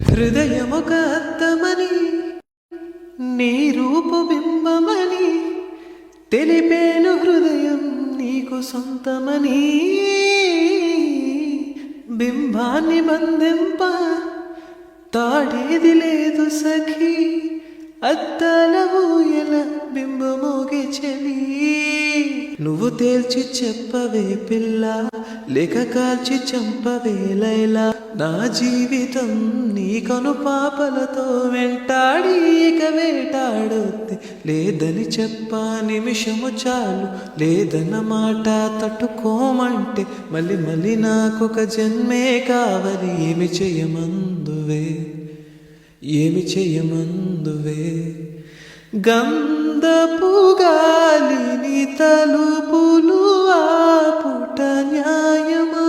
హృదయమొక అద్దమని నీ రూపు బింబమని తెలిపేను హృదయం నీకు సొంతమని బింబాన్ని బంధింప తాడేది లేదు సఖీ అద్దాల ఊయల బింబమోగే చలి నువ్వు తేల్చి చెప్పవే పిల్ల లేక కాల్చి చంపవే లైలా నా జీవితం నీ కను పాపలతో వెంటాడి ఇక వేటాడొద్ది లేదని చెప్పా నిమిషము చాలు లేదన్న మాట తట్టుకోమంటే మళ్ళీ మళ్ళీ నాకొక జన్మే కావాలి ఏమి చెయ్యమందువే ఏమి చెయ్యమందువే గంధపు గాలిని తలుపులు ఆపుట న్యాయమా